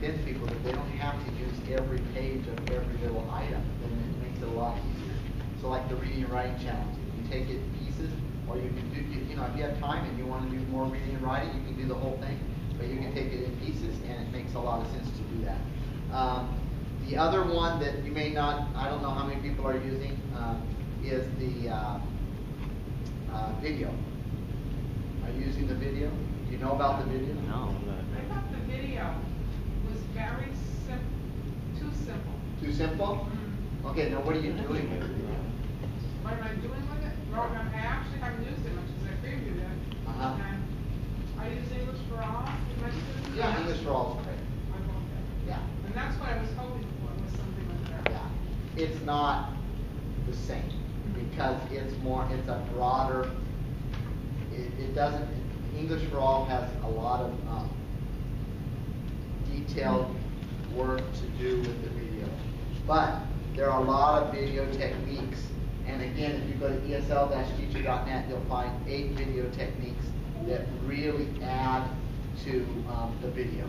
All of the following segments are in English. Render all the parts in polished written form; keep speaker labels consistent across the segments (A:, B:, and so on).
A: convince people that they don't have to use every page of every little item, then it makes it a lot easier. So like the reading and writing challenge, you take it in pieces, or you can do, you know, if you have time and you want to do more reading and writing, you can do the whole thing, but you can take it in pieces, and it makes a lot of sense to do that. The other one that you may not, I don't know how many people are using, is the video. Are you using the video? Do you know about the video?
B: No.
C: I thought the video was very simple, too simple.
A: Too simple?
C: Mm-hmm.
A: Okay, now what are you doing with it?
C: What am I doing with it? Well, I actually haven't used it much as I previewed it.
A: Uh-huh.
C: And I use English for All. My students
A: Yeah, English for All is great. Yeah.
C: And that's what I was hoping for, was something like that.
A: Yeah. It's not the same because it's more, it's a broader, it doesn't, English for All has a lot of detailed work to do with the video. But there are a lot of video techniques. And again, if you go to esl-teacher.net, you'll find 8 video techniques that really add to the video.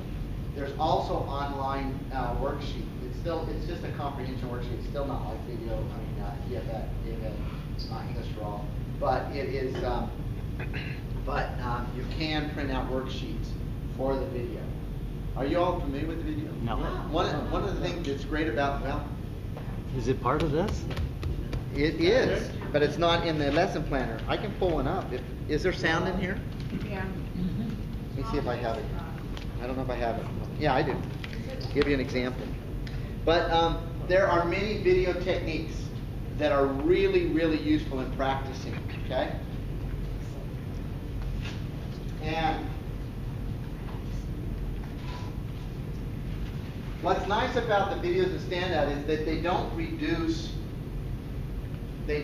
A: There's also online worksheet. It's just a comprehension worksheet. It's still not like video. I mean, EFL, English for All. But it is. You can print out worksheets for the video. Are you all familiar with the video?
B: No.
A: One of the things that's great about, well,
B: is it part of this?
A: it is, but it's not in the lesson planner. I can pull one up. Is there sound in here?
C: Yeah.
A: Let me see if I have it. I don't know if I have it. Yeah, I do. Give you an example. But there are many video techniques that are really, really useful in practicing, okay? And what's nice about the videos that stand out is that they don't reduce, the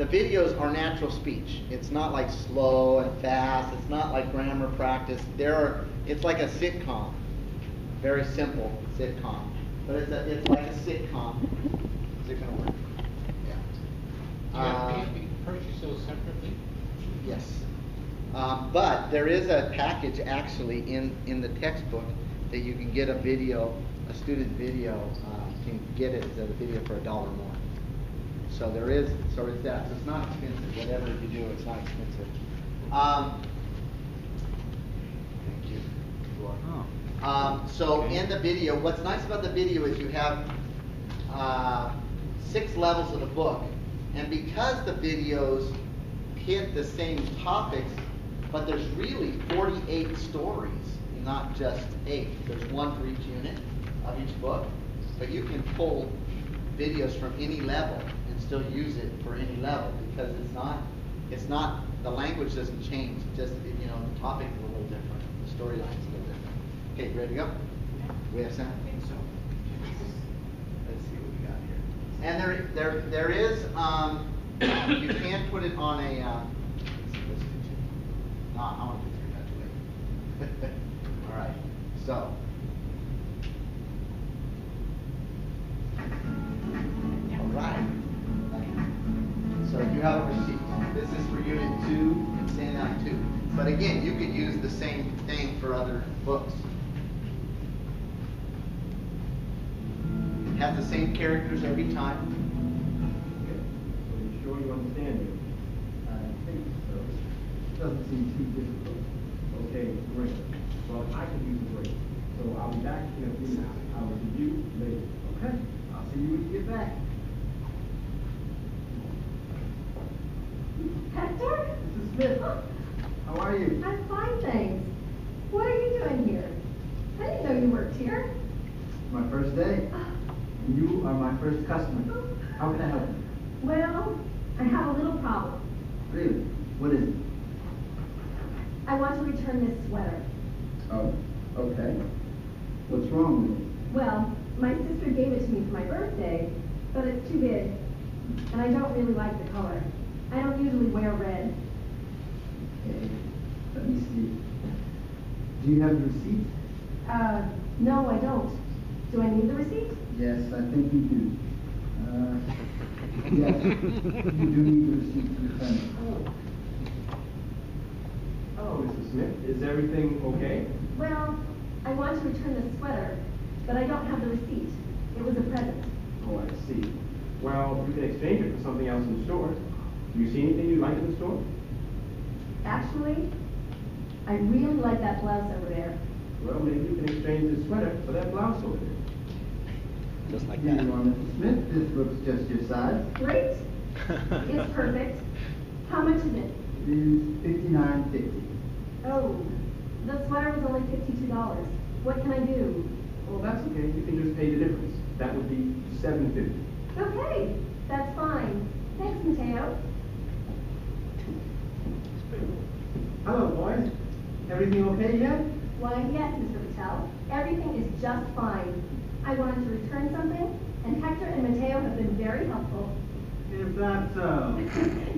A: videos are natural speech. It's not like slow and fast. It's not like grammar practice. It's like a sitcom, very simple sitcom. But it's like a sitcom. Is it going to work? Yeah.
D: Can you purchase those separately?
A: Yes. But there is a package actually in the textbook that you can get a student video, can get it as a video for $1 more. So it's that. So it's not expensive. Whatever you do, it's not expensive. Thank you. So in the video, what's nice about the video is you have 6 levels of the book. And because the videos hit the same topics, but there's really 48 stories, not just 8. There's one for each unit of each book. But you can pull videos from any level and still use it for any level because it's not, the language doesn't change. Just, the topic is a little different. The storyline is a little different. Okay, ready to go? We have sound?
C: I think so.
A: Let's see what we got here. And there is, you can put it on a, I want to do 3 that way. All right, so. All right. So you have a receipt. This is for Unit 2 and Standout 2. But again, you could use the same thing for other books. It has the same characters every time.
E: Okay. So you sure you understand it? I think so. It doesn't seem too difficult. Okay, great. Well, I can use a break. So I'll be back in a few minutes. I will see you later. Okay? I'll see you when you get back.
F: Hector?
E: Mrs. Smith, how are you?
F: I'm fine, thanks. What are you doing here? I didn't know you worked here.
E: It's my first day. And you are my first customer. How can I help you?
F: Well, I have a little problem.
E: Really? What is it?
F: I want to return this sweater.
E: Oh, okay. What's wrong with it?
F: Well, my sister gave it to me for my birthday, but it's too big, and I don't really like the color. I don't usually wear red.
E: Okay. Let me see. Do you have the receipt?
F: No, I don't. Do I need the receipt?
E: Yes, I think you do. Yes, you do need the receipt to return it.
G: Oh, Mrs. Smith, is everything okay?
F: Well, I want to return the sweater, but I don't have the receipt. It was a present.
E: Oh, I see. Well, you can exchange it for something else in the store. Do you see anything you like in the store?
F: Actually, I really like that blouse over there.
E: Well, maybe you can exchange the sweater for that blouse over there.
B: Just like
G: Here
B: that.
G: you are, Mrs. Smith. This looks just your size.
F: Great. It's perfect. How much is it?
G: It is $59.50.
F: Oh, the sweater was only $52. What can I do?
E: Well, that's okay. You can just pay the difference. That would be $7.50.
F: Okay, that's fine. Thanks, Mateo.
G: Hello, boys. Everything okay yet?
F: Why, yes, Mr. Patel. Everything is just fine. I wanted to return something, and Hector and Mateo have been very helpful.
G: Is that so?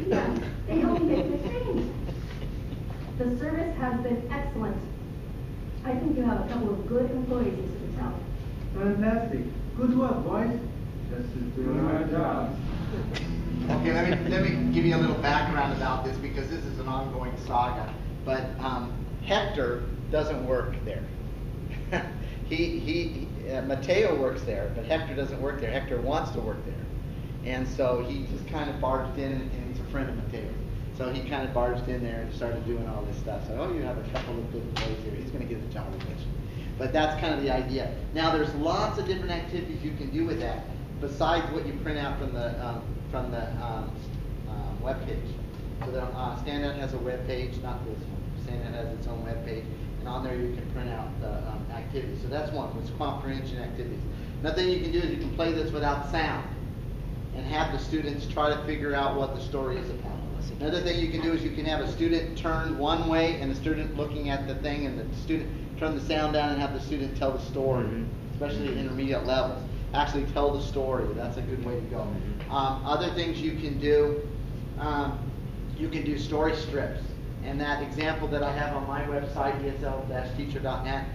F: Yes, they helped me make the exchange. The service has been excellent. I think you have a couple of good employees, Mr. Patel.
G: Fantastic. Good work, boys. Just as doing our jobs.
A: Okay, let me give you a little background about this because this is an ongoing saga. But Hector doesn't work there. Mateo works there, but Hector doesn't work there. Hector wants to work there. And so he just kind of barged in, and he's a friend of Mateo's. So he kind of barged in there and started doing all this stuff. So, oh, you have a couple of good employees here. He's going to get a job eventually. But that's kind of the idea. Now, there's lots of different activities you can do with that besides what you print out from the web page. So the Standout has a web page, not this one. Standout has its own web page, and on there you can print out the activities. So that's one. It's comprehension activities. Another thing you can do is you can play this without sound and have the students try to figure out what the story is about. Another thing you can do is you can have a student turn one way and the student looking at the thing, and the student turn the sound down and have the student tell the story, especially at intermediate levels. Actually tell the story. That's a good way to go. Other things you can do story strips. And that example that I have on my website, esl-teacher.net,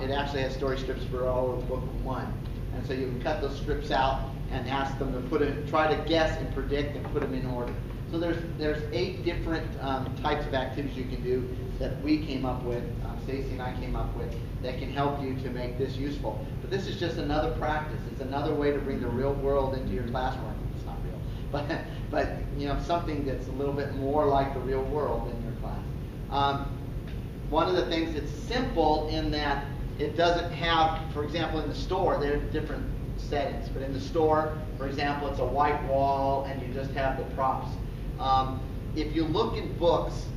A: it actually has story strips for all of book one. And so you can cut those strips out and ask them to try to guess and predict and put them in order. So there's 8 different types of activities you can do that we came up with, Stacy and I came up with, that can help you to make this useful. But this is just another practice. It's another way to bring the real world into your classroom. It's not real, but you know, something that's a little bit more like the real world in your class. One of the things that's simple in that it doesn't have, for example, in the store, there are different settings, but in the store, for example, it's a white wall and you just have the props. If you look in books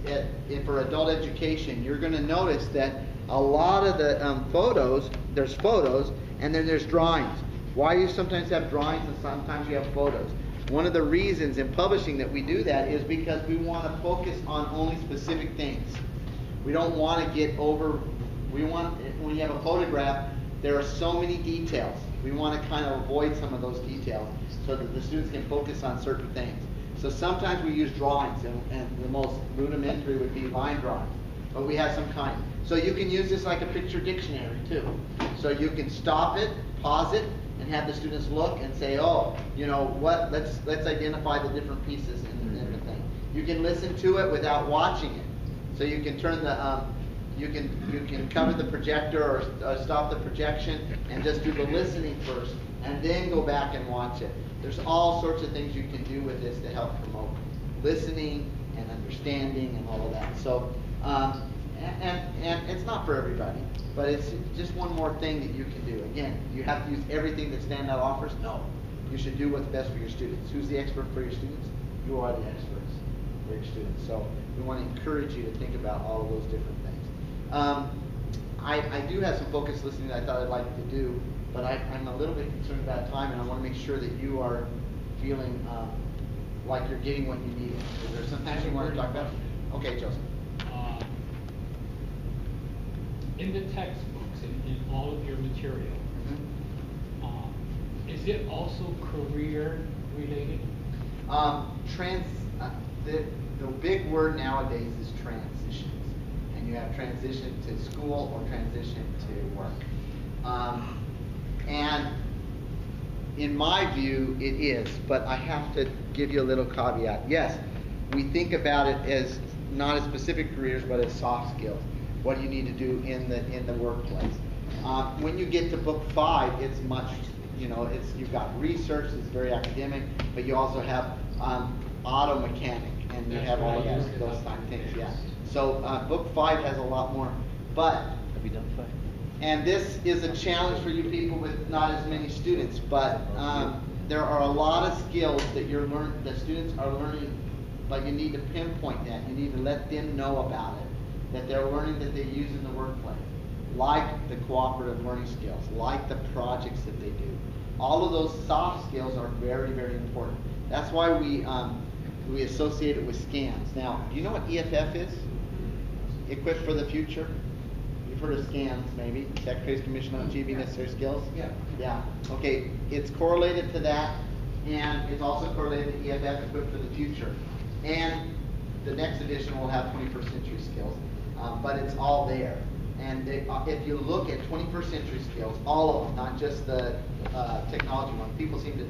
A: for adult education, you're going to notice that a lot of the photos, there's photos, and then there's drawings. Why you sometimes have drawings and sometimes you have photos? One of the reasons in publishing that we do that is because we want to focus on only specific things. We don't want to get over, when you have a photograph, there are so many details. We want to kind of avoid some of those details so that the students can focus on certain things. So sometimes we use drawings, and the most rudimentary would be line drawings, but we have some kind. So you can use this like a picture dictionary too. So you can stop it, pause it, and have the students look and say, oh, you know what? Let's identify the different pieces in the thing. You can listen to it without watching it. So you can turn the you can cover the projector or stop the projection and just do the listening first, and then go back and watch it. There's all sorts of things you can do with this to help promote listening and understanding and all of that. So, and it's not for everybody, but it's just one more thing that you can do. Again, you have to use everything that Standout offers? No. You should do what's best for your students. Who's the expert for your students? You are the experts for your students. So we want to encourage you to think about all of those different things. I do have some focused listening that I thought I'd like to do, but I'm a little bit concerned about time, and I want to make sure that you are feeling like you're getting what you need. Is there some things you want to talk about? Okay, Joseph.
D: In the textbooks, in all of your material, is it also career related?
A: The big word nowadays is transitions. And you have transition to school or transition to work. And in my view, it is, but I have to give you a little caveat. Yes, we think about it as not as specific careers, but as soft skills. What do you need to do in the workplace? When you get to book 5, it's much, you've got research, it's very academic, but you also have auto mechanic, and you
D: That's
A: have
D: what
A: all
D: I
A: of
D: used in
A: those
D: my
A: kind of things, yeah.
D: case.
A: So book 5 has a lot more, but,
B: Have you done 5?
A: and this is a challenge for you people with not as many students, but there are a lot of skills that that students are learning, but you need to pinpoint that. You need to let them know about it, that they're learning that they use in the workplace, like the cooperative learning skills, like the projects that they do. All of those soft skills are very, very important. That's why we associate it with SCANS. Now, do you know what EFF is? Equip for the Future. You've heard of SCANS, maybe, Secretary's Commission on Achieving Necessary Skills?
C: Yeah.
A: Yeah, okay, it's correlated to that, and it's also correlated to EFF, Equip for the Future. And the next edition will have 21st century skills, but it's all there. And if you look at 21st century skills, all of them, not just the technology ones, people seem to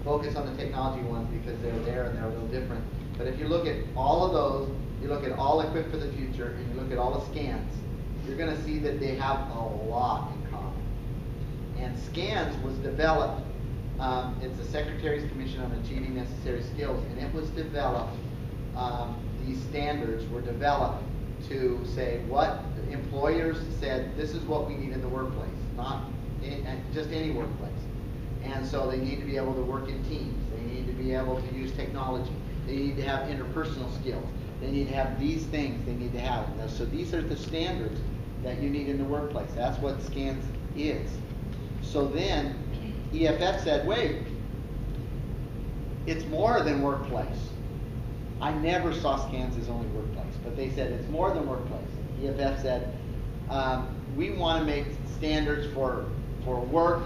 A: focus on the technology ones because they're there and they're a little different. But if you look at all of those, you look at all Equip for the Future, and you look at all the SCANs, you're going to see that they have a lot in common. And SCANS was developed, it's the Secretary's Commission on Achieving Necessary Skills, and it was developed, these standards were developed to say what employers said, this is what we need in the workplace, not just any workplace. And so they need to be able to work in teams. They need to be able to use technology. They need to have interpersonal skills. They need to have these things they need to have. So these are the standards that you need in the workplace. That's what SCANS is. So then EFF said, wait, it's more than workplace. I never saw SCANS as only workplace, but they said it's more than workplace. EFF said, we want to make standards for work,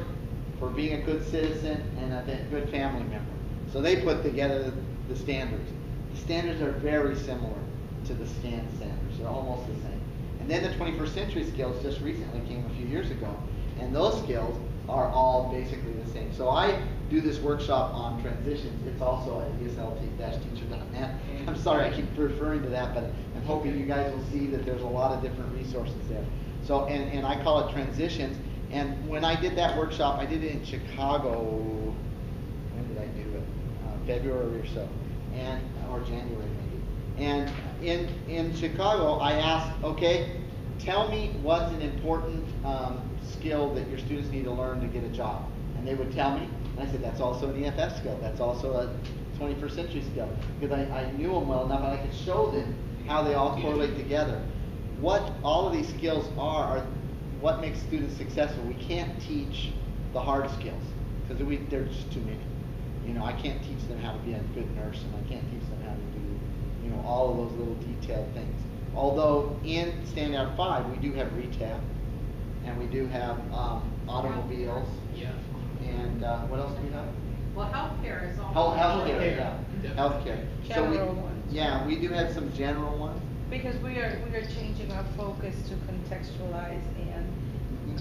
A: for being a good citizen, and a good family member. So they put together the standards. The standards are very similar to the SCANS standards. They're almost the same. And then the 21st century skills just recently came a few years ago, and those skills are all basically the same. So I do this workshop on transitions. It's also at ESL-teacher.net. I'm sorry I keep referring to that, but I'm hoping you guys will see that there's a lot of different resources there. So, and I call it transitions. And when I did that workshop, I did it in Chicago. When did I do it? February or so, or January maybe. And in Chicago, I asked, okay, tell me what's an important skill that your students need to learn to get a job. And they would tell me, and I said, that's also an EFF skill. That's also a 21st century skill. Because I knew them well enough, and I could show them how they all correlate together. What all of these skills are what makes students successful. We can't teach the hard skills, because there's just too many. I can't teach them how to be a good nurse, and I can't teach them how to do, all of those little detailed things. Although in Standout 5, we do have retail, and we do have automobiles.
D: Yeah.
A: And what else do we have?
C: Well, healthcare is all.
A: Healthcare, yeah. Healthcare.
H: General ones.
A: Yeah, we do have some general ones.
H: Because we are changing our focus to contextualize and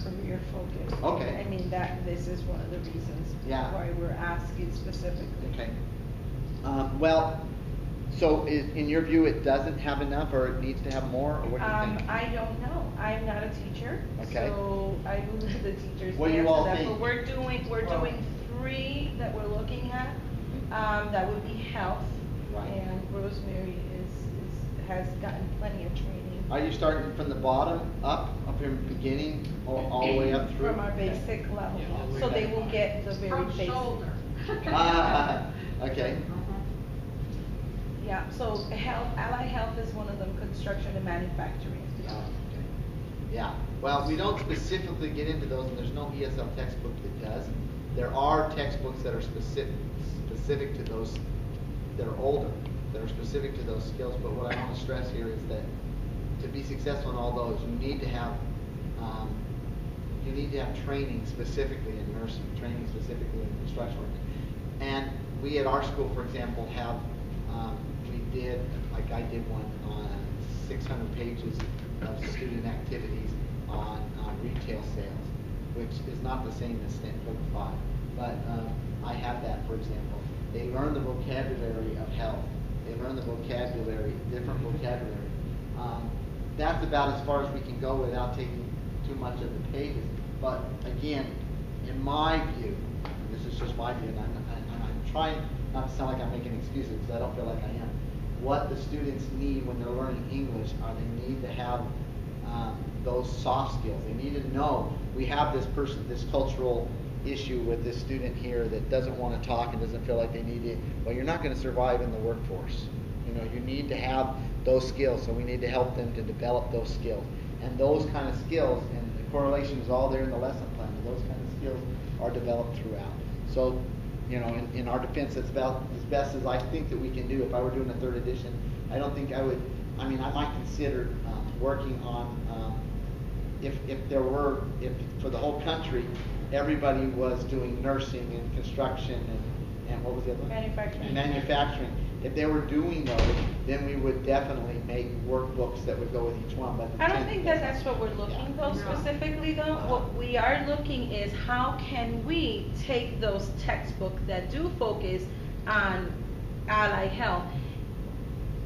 H: career focus.
A: Okay.
H: I mean, this is one of the reasons
A: Yeah.
H: why we're asking specifically.
A: Okay. Well, so in your view, it doesn't have enough, or it needs to have more, or what do you think?
H: I don't know. I'm not a teacher.
A: Okay.
H: So I will let the teachers
A: What do you
H: answer
A: all
H: that.
A: think?
H: But we're doing 3 that we're looking at. That would be health.
A: Right.
H: And Rosemary has gotten plenty of training.
A: Are you starting from the bottom up from the beginning, or all the way up through?
H: From our basic level,
D: Yeah, all the way
H: so they
D: back.
H: will get the very
C: From
H: basic.
C: shoulder.
A: Okay.
H: Yeah, so allied health is one of them, construction and manufacturing.
A: Yeah, well, we don't specifically get into those, and there's no ESL textbook that does. There are textbooks that are specific to those, that are older, that are specific to those skills, but what I want to stress here is that to be successful in all those, you need to have training specifically in nursing, training specifically in construction work. And we at our school, for example, have, I did one on 600 pages of student activities on retail sales, which is not the same as Book 5. But I have that, for example. They learn the vocabulary of health. They learn the vocabulary, different vocabulary. That's about as far as we can go without taking too much of the pages. But again, in my view, and this is just my view, and I'm trying not to sound like I'm making excuses because I don't feel like I am. What the students need when they're learning English are they need to have those soft skills. They need to know we have this cultural issue with this student here that doesn't want to talk and doesn't feel like they need it. Well, you're not going to survive in the workforce. You know, you need to have those skills, so we need to help them to develop those skills. And those kind of skills, and the correlation is all there in the lesson plan, and those kind of skills are developed throughout. So, you know, in our defense, it's about as best as I think that we can do. If I were doing a 3rd edition, I don't think I would, I might consider working on, if for the whole country, everybody was doing nursing and construction and what was the other one?
H: Manufacturing.
A: Manufacturing. If they were doing those, then we would definitely make workbooks that would go with each one. But
H: I don't think that's what we're looking though specifically though. What we are looking is how can we take those textbooks that do focus on allied health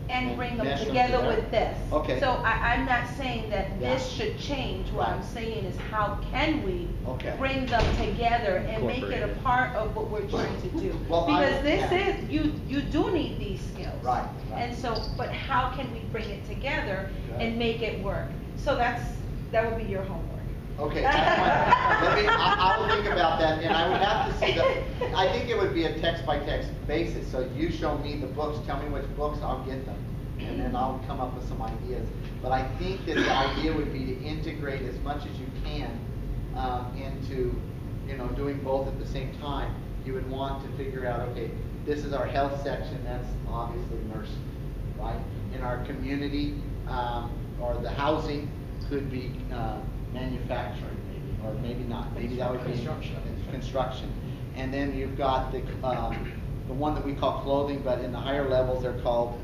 H: and bring them
A: mesh them
H: together
A: together?
H: with this.
A: Okay.
H: So I'm not saying that this
A: Yeah.
H: should change. What
A: Right.
H: I'm saying is how can we
A: Okay.
H: bring them together and make it a
B: Incorporate it.
H: part of what we're trying to do.
A: Well,
H: because this
A: yeah.
H: is, you do need these skills.
A: Right, right.
H: And so, but how can we bring it together
A: Good.
H: and make it work? So that would be your homework.
A: Okay, that's fine. I will think about that, and I would have to see I think it would be a text-by-text basis, so you show me the books, tell me which books, I'll get them, and then I'll come up with some ideas. But I think that the idea would be to integrate as much as you can into, you know, doing both at the same time. You would want to figure out, okay, this is our health section, that's obviously nursing, right? In our community, or the housing could be manufacturing, maybe, or maybe not. Maybe that would be construction. And then you've got the one that we call clothing, but in the higher levels they're called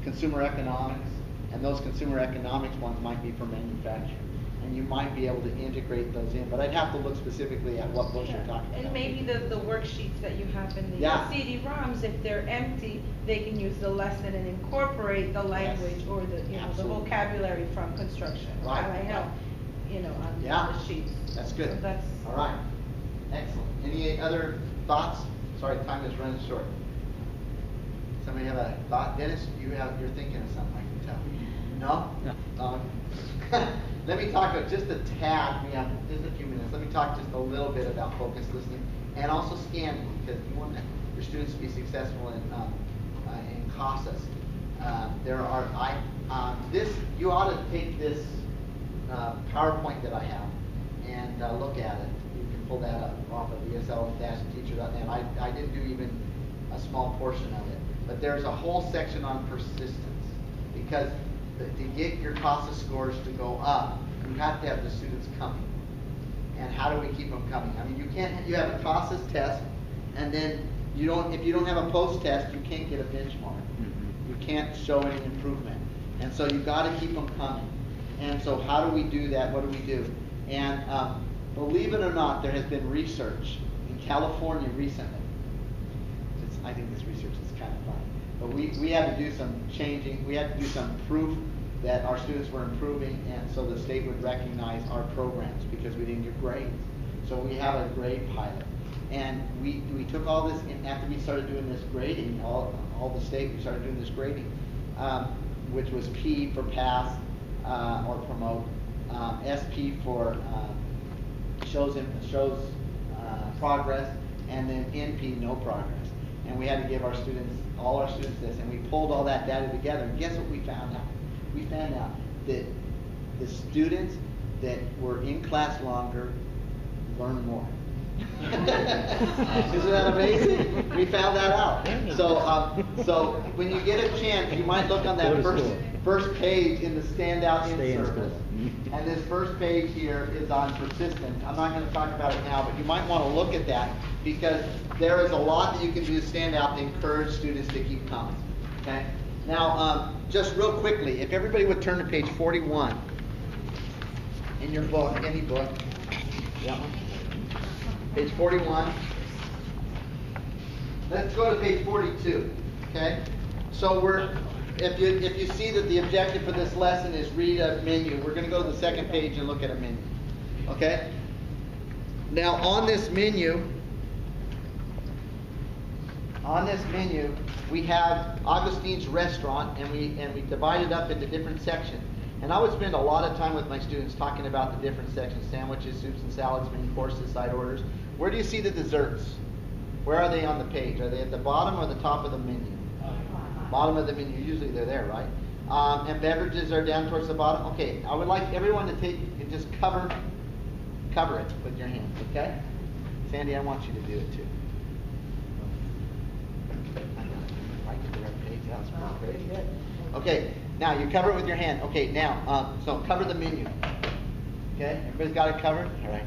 A: consumer economics. And those consumer economics ones might be for manufacturing. And you might be able to integrate those in, but I'd have to look specifically at what books you're talking about.
H: And maybe the worksheets that you have in the
A: Yeah.
H: CD-ROMs, if they're empty, they can use the lesson and incorporate the language or the the
A: Absolutely.
H: vocabulary from construction.
A: Right.
H: I know, on
A: Yeah.
H: the sheets.
A: That's good.
H: So that's.
A: All right. Excellent. Any other thoughts? Sorry, time is running short. Somebody have a thought? Dennis, you're thinking of something, I can tell. No?
B: No.
A: Let me talk just a tad. We have just a few minutes. Let me talk just a little bit about focused listening and also scanning, because you want your students to be successful in CASAs. You ought to take this PowerPoint that I have and look at it. You can pull that up off of ESL-teacher.net. I didn't do even a small portion of it, but there's a whole section on persistence, because to get your CASA scores to go up, you have to have the students coming. And how do we keep them coming? You have a CASA test, and then if you don't have a post-test, you can't get a benchmark. You can't show any improvement. And so you've got to keep them coming. And so how do we do that? What do we do? And believe it or not, there has been research in California recently. I think this research is kind of fun. But we had to do some changing. We had to do some proof that our students were improving, and so the state would recognize our programs because we didn't get grades. So we have a grade pilot. And we took all this, and after we started doing this grading, all the state, we started doing this grading, which was P for pass or promote, SP for shows progress, and then NP, no progress. And we had to give all our students this, and we pulled all that data together, and guess what we found out? We found out that the students that were in class longer learn more. Isn't that amazing? We found that out. So when you get a chance, you might look on that first page in the standout in service. And this first page here is on persistence. I'm not going to talk about it now, but you might want to look at that, because there is a lot that you can do to stand out to encourage students to keep coming. Okay? Now, just real quickly, if everybody would turn to page 41 in your book, any book. Yeah. Page 41. Let's go to page 42. Okay? So if you see that the objective for this lesson is read a menu, we're going to go to the second page and look at a menu. Okay? Now on this menu, we have Augustine's restaurant, and we divide it up into different sections. And I would spend a lot of time with my students talking about the different sections: sandwiches, soups and salads, main courses, side orders. Where do you see the desserts? Where are they on the page? Are they at the bottom or the top of the menu? Bottom of the menu. Usually they're there, right? And beverages are down towards the bottom. Okay, I would like everyone to take and just cover it with your hands, okay? Sandy, I want you to do it too. Right to the right page. Yeah, that's pretty great. Okay, now you cover it with your hand. Okay, now, so cover the menu. Okay, everybody's got it covered? All right.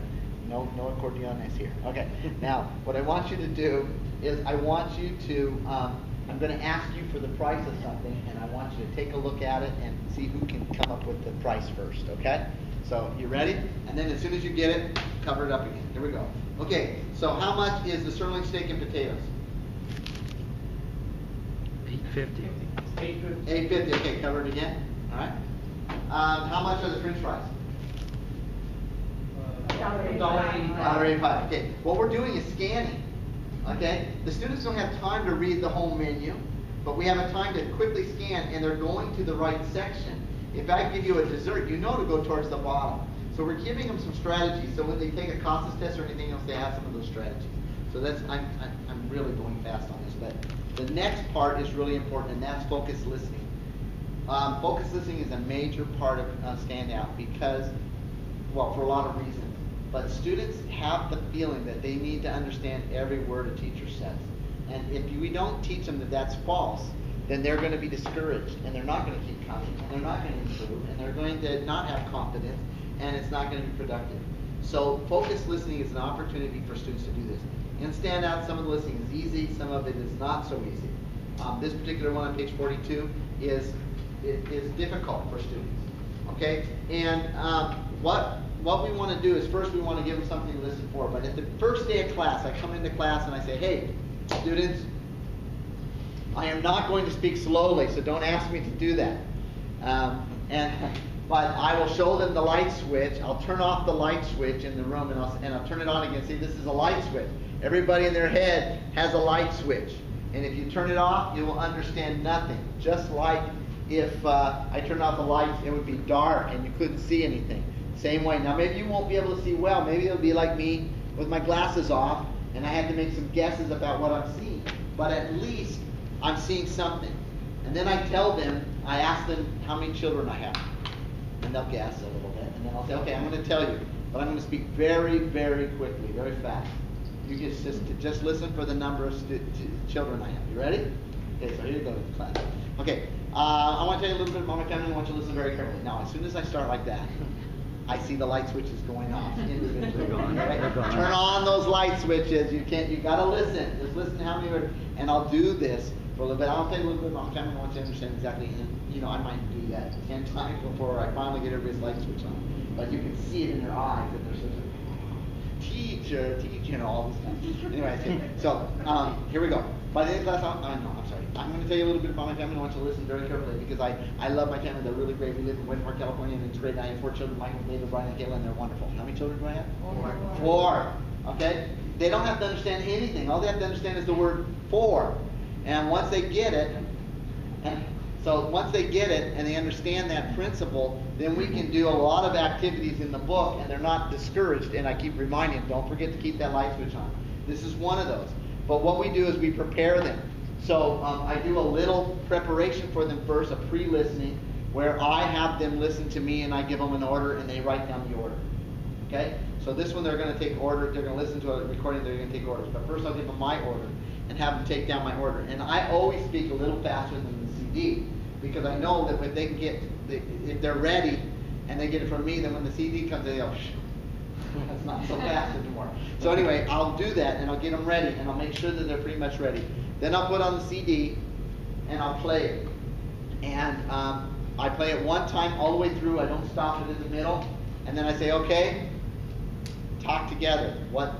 A: No accordiones here. Okay, now what I want you to do is I'm going to ask you for the price of something, and I want you to take a look at it and see who can come up with the price first, okay? So, you ready? And then as soon as you get it, cover it up again. Here we go. Okay, so how much is the sirloin steak and potatoes?
B: $8.50.
A: $8.50. Okay, cover it again. All right. How much are the French fries? $1.85. Okay. What we're doing is scanning. Okay. The students don't have time to read the whole menu, but we have a time to quickly scan, and they're going to the right section. If I give you a dessert, you know to go towards the bottom. So we're giving them some strategies, so when they take a CASAS test or anything else, they have some of those strategies. So that's I'm really going fast on this, but the next part is really important, and that's focused listening. Focused listening is a major part of Standout because, well, for a lot of reasons. But students have the feeling that they need to understand every word a teacher says. And if we don't teach them that that's false, then they're going to be discouraged, and they're not going to keep coming, and they're not going to improve, and they're going to not have confidence, and it's not going to be productive. So focused listening is an opportunity for students to do this. In Standout, some of the listening is easy, some of it is not so easy. This particular one on page 42 is difficult for students. Okay, and what we want to do is first we want to give them something to listen for. But at the first day of class, I come into class and I say, hey, students, I am not going to speak slowly, so don't ask me to do that. But I will show them the light switch. I'll turn off the light switch in the room, and I'll turn it on again. See, this is a light switch. Everybody in their head has a light switch. And if you turn it off, you will understand nothing. Just like if I turned off the lights, it would be dark and you couldn't see anything. Same way. Now, maybe you won't be able to see well. Maybe it'll be like me with my glasses off, and I had to make some guesses about what I'm seeing. But at least I'm seeing something. And then I ask them how many children I have. And they'll guess a little bit. And then I'll say, okay, I'm going to tell you. But I'm going to speak very, very quickly, very fast. You just listen for the number of children I have. You ready? Okay, so here you go with the class. Okay, I want to tell you a little bit about my family. I want you to listen very carefully. Now, as soon as I start like that, I see the light switches going off individually. Turn on those light switches. You got to listen. Just listen to how many are, and I'll do this for a little bit. I'll tell you a little bit about my family. I want you to understand exactly, and I might do that 10 times before I finally get everybody's light switch on. But you can see it in their eyes that they're such a teacher, all this stuff. Anyway, so here we go. By the end of class, I'm going to tell you a little bit about my family. I want you to listen very carefully because I love my family. They're really great. We live in Whitmore, California, and it's great. I have 4 children: Michael, David, Brian, and Kayla, and they're wonderful. How many children do I have? 4. Okay? They don't have to understand anything. All they have to understand is the word for. And once they get it, and they understand that principle, then we can do a lot of activities in the book, and they're not discouraged. And I keep reminding them, don't forget to keep that light switch on. This is one of those. But what we do is we prepare them. So I do a little preparation for them first, a pre-listening, where I have them listen to me and I give them an order and they write down the order. Okay? So this one they're going to take order. They're going to listen to a recording. They're going to take orders. But first I'll give them my order and have them take down my order. And I always speak a little faster than the CD because I know that if they can if they're ready and they get it from me, then when the CD comes, they go, that's not so fast anymore. So anyway, I'll do that and I'll get them ready and I'll make sure that they're pretty much ready. Then I'll put on the CD and I'll play it. And I play it one time all the way through. I don't stop it in the middle. And then I say, okay, talk together. What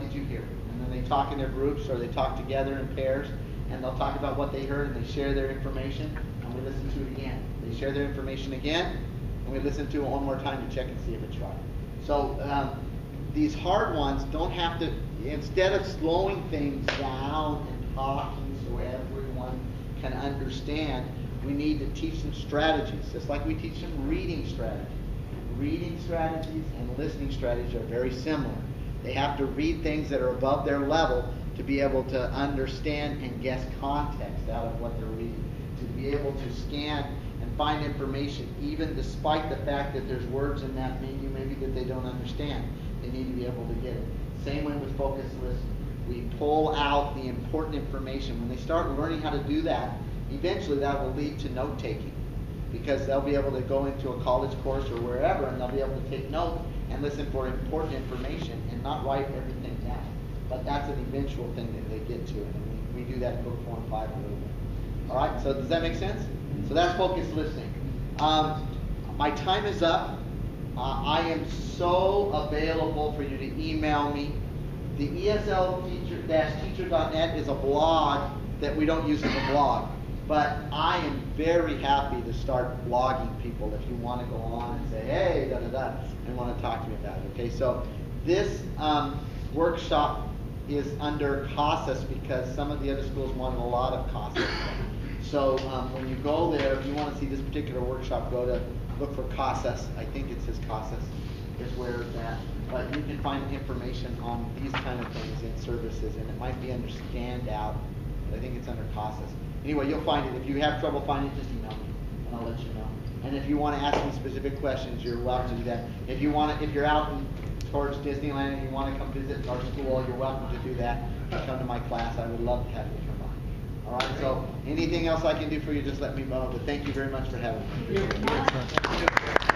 A: did you hear? And then they talk in their groups or they talk together in pairs. And they'll talk about what they heard and they share their information. And we listen to it again. They share their information again. And we listen to it one more time to check and see if it's right. So these hard ones don't have to, instead of slowing things down and talking so everyone can understand, we need to teach them strategies, just like we teach them reading strategies. Reading strategies and listening strategies are very similar. They have to read things that are above their level to be able to understand and guess context out of what they're reading, to be able to scan and find information even despite the fact that there's words in that menu maybe that they don't understand. They need to be able to get it. Same way with focused listening. We pull out the important information. When they start learning how to do that, eventually that will lead to note-taking, because they'll be able to go into a college course or wherever and they'll be able to take notes and listen for important information and not write everything down. But that's an eventual thing that they get to, and we do that in book 4 and 5 a little bit. All right, so does that make sense? So that's focused listening. My time is up. I am so available for you to email me. The ESLteacher-teacher.net is a blog that we don't use as a blog, but I am very happy to start blogging people if you want to go on and say, hey, da-da-da, and want to talk to me about it. Okay, so this workshop is under CASAS because some of the other schools wanted a lot of CASAS. So when you go there, if you want to see this particular workshop, look for CASAS. I think it says CASAS is where it's at. But you can find information on these kind of things in services, and it might be under Standout, but I think it's under CASAS. Anyway, you'll find it. If you have trouble finding it, just email me, and I'll let you know. And if you want to ask me specific questions, you're welcome to do that. If you're out towards Disneyland and you want to come visit our school, you're welcome to do that. Come to my class. I would love to have you come by. All right. So anything else I can do for you, just let me know. But thank you very much for having me.
D: Thank you.